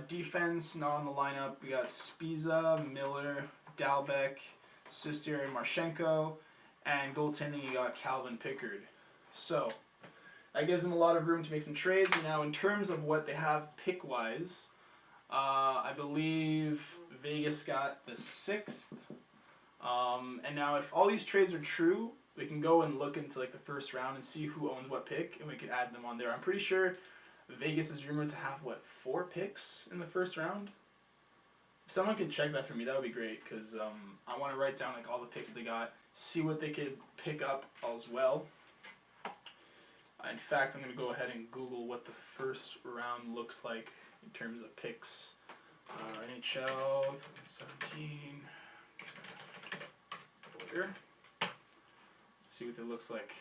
Defense not on the lineup. We got Spiza, Miller, Dalbec, Sister, and Marchenko. And goaltending, you got Calvin Pickard. So that gives them a lot of room to make some trades. Now, in terms of what they have pick-wise, I believe Vegas got the 6th. And now if all these trades are true, we can go and look into the first round and see who owns what pick, and we could add them on there. I'm pretty sure Vegas is rumored to have, 4 picks in the first round? If someone can check that for me, that would be great, because I want to write down all the picks they got, see what they could pick up as well. In fact, I'm going to go ahead and Google what the first round looks like in terms of picks. NHL 2017. Order. Let's see what it looks like.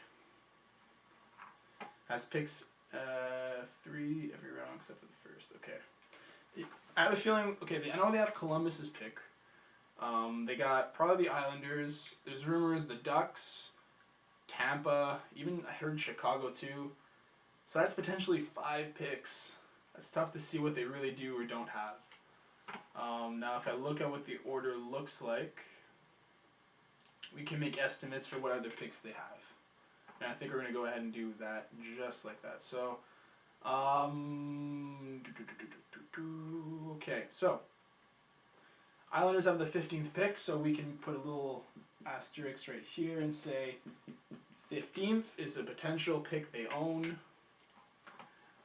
Has picks 3 every round except for the first. Okay. I have a feeling. Okay, I know they have Columbus's pick. They got probably the Islanders. There's rumors the Ducks, Tampa, even I heard Chicago too. So that's potentially 5 picks. It's tough to see what they really do or don't have. Now, if I look at what the order looks like, we can make estimates for what other picks they have. And I think we're going to go ahead and do that just like that. So, okay, so Islanders have the 15th pick, so we can put a little asterisk right here and say 15th is a potential pick they own.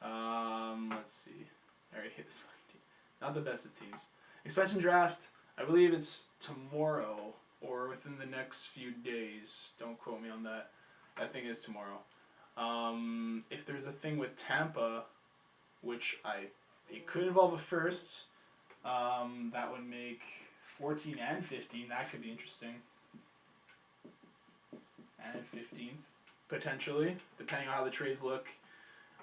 Let's see. I already hit this one team. Not the best of teams. Expansion draft, I believe it's tomorrow or within the next few days. Don't quote me on that. I think it's tomorrow. If there's a thing with Tampa, which it could involve a first, that would make 14 and 15. That could be interesting. And 15th, potentially, depending on how the trades look.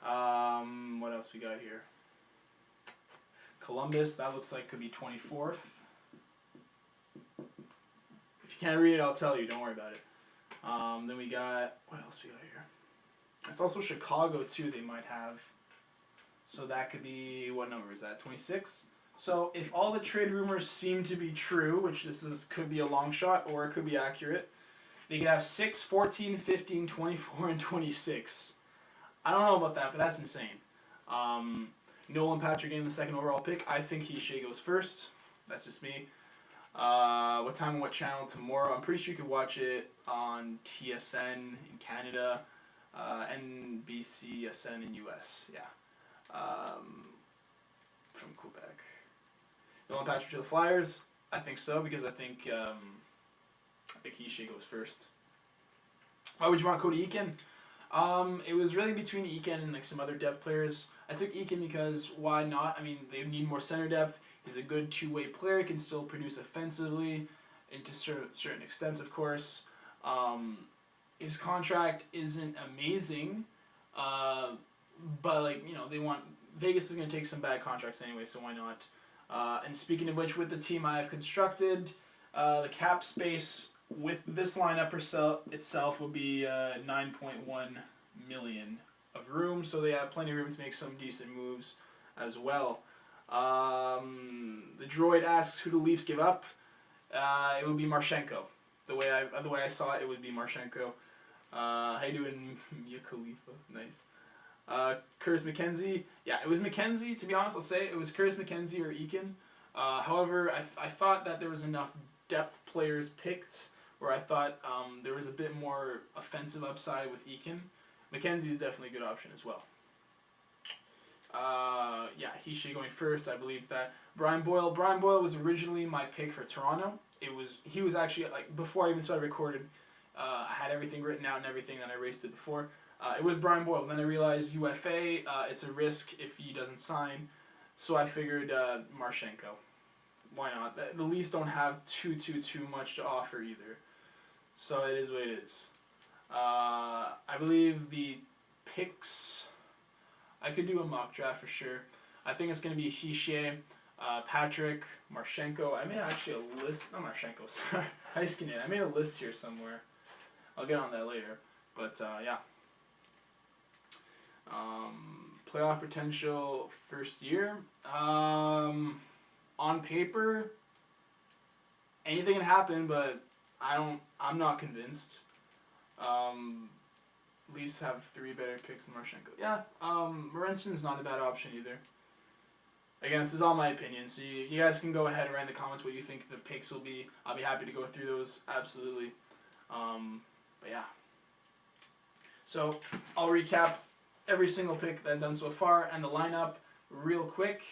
What else we got here? Columbus, that looks like could be 24th. If you can't read it, I'll tell you. Don't worry about it. Then we got, what else we got here? It's also Chicago, too, they might have. So that could be, what number is that? 26? So if all the trade rumors seem to be true, which could be a long shot or it could be accurate, They could have 6, 14, 15, 24, and 26. I don't know about that, but that's insane. Nolan Patrick getting the second overall pick. I think Hischier goes first. That's just me. What time and what channel tomorrow? I'm pretty sure you could watch it on TSN in Canada, NBCSN in US. Yeah. From Quebec. Nolan Patrick to the Flyers. I think so because I think Hischier goes first. Why would you want Cody Eakin? It was really between Eakin and like some other depth players. I took Eakin because why not? I mean, they need more center depth. He's a good two-way player. He can still produce offensively, and to certain extents, of course. His contract isn't amazing, but like Vegas is gonna take some bad contracts anyway, so why not? And speaking of which, with the team I have constructed, the cap space with this lineup itself will be 9.1 million of room, so they have plenty of room to make some decent moves as well. The droid asks who the Leafs give up. It would be Marchenko. The way I saw it, it would be Marchenko. How you doing, Mia Khalifa? Nice. Curtis McKenzie. Yeah, it was McKenzie. To be honest, I'll say it was Curtis McKenzie or Eakin. However, I thought that there was enough depth players picked where I thought there was a bit more offensive upside with Eakin. McKenzie is definitely a good option as well. Yeah, Hischier going first. I believe that Brian Boyle was originally my pick for Toronto. He was actually, like, before I even started recording, I had everything written out and everything that I raced it before. It was Brian Boyle. Then I realized UFA, it's a risk if he doesn't sign, so I figured Marchenko. Why not? The Leafs don't have too much to offer either, so it is what it is. I believe the picks, I could do a mock draft for sure. I think it's going to be Hischier, Patrick, Marchenko. I made actually a list. Not Marchenko, sorry. I made a list here somewhere. I'll get on that later. But, yeah. Playoff potential first year. On paper, anything can happen, but I'm not convinced. Leafs have 3 better picks than Marchenko. Yeah, Marinchen's not a bad option either. Again, this is all my opinion, so you guys can go ahead and write in the comments what you think the picks will be. I'll be happy to go through those, absolutely. But yeah. So, I'll recap every single pick that I've done so far and the lineup real quick,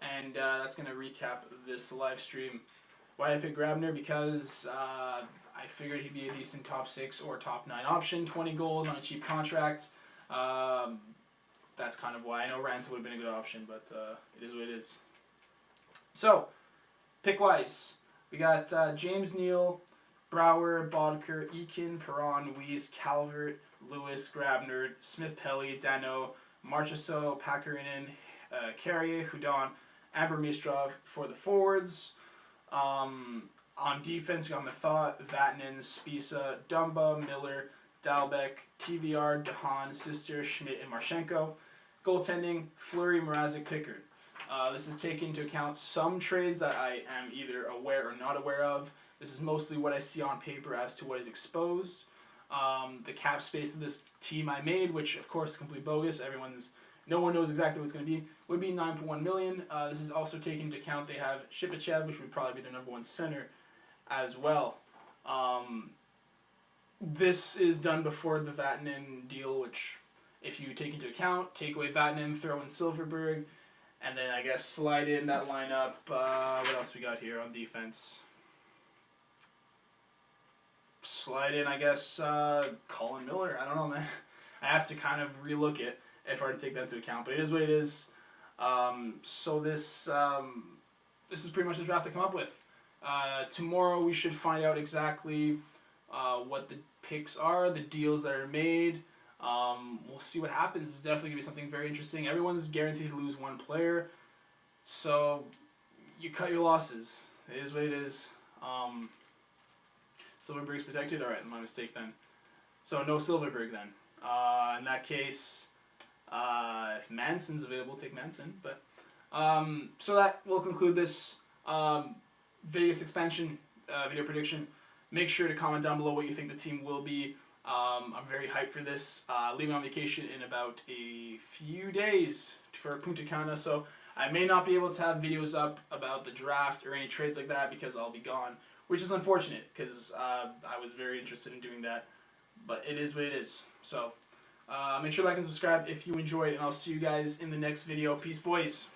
and that's going to recap this live stream. Why did I pick Grabner? Because I figured he'd be a decent top 6 or top 9 option. 20 goals on a cheap contract. That's kind of why. I know Ranta would have been a good option, but it is what it is. So, pick-wise, we got James Neal, Brouwer, Bodker, Eakin, Perron, Weiss, Calvert, Lewis, Grabner, Smith-Pelly, Dano, Marchessault, Pakarinen, Carrier, Hudon, Amber Mistrov for the forwards. On defense, we got Mathot, Vatanen, Spisa, Dumba, Miller, Dalbec, TVR, DeHaan, Sister, Schmidt, and Marchenko. Goaltending, Fleury, Mrazek, Pickard. This is taking into account some trades that I am either aware or not aware of. This is mostly what I see on paper as to what is exposed. The cap space of this team I made, which of course is completely bogus. No one knows exactly what it's going to be, would be 9.1 million. This is also taking into account they have Shipachev, which would probably be their number 1 center as well. This is done before the Vatanen deal, which if you take into account, take away Vatanen, throw in Silverberg, and then I guess slide in that lineup. What else we got here on defense? Slide in, I guess, Colin Miller. I don't know, man. I have to kind of relook it if I were to take that into account, but it is what it is. So this is pretty much the draft I come up with. Tomorrow we should find out exactly what the picks are, the deals that are made. We'll see what happens. It's definitely going to be something very interesting. Everyone's guaranteed to lose 1 player, so you cut your losses. It is what it is. Silverberg's protected? Alright, my mistake then. So no Silverberg then. In that case, if Manson's available, take Manson. But so that will conclude this Vegas expansion video prediction. Make sure to comment down below what you think the team will be. I'm very hyped for this. Leaving on vacation in about a few days for Punta Cana, so I may not be able to have videos up about the draft or any trades like that because I'll be gone, which is unfortunate because I was very interested in doing that, but it is what it is. So make sure to like and subscribe if you enjoyed, and I'll see you guys in the next video. Peace, boys.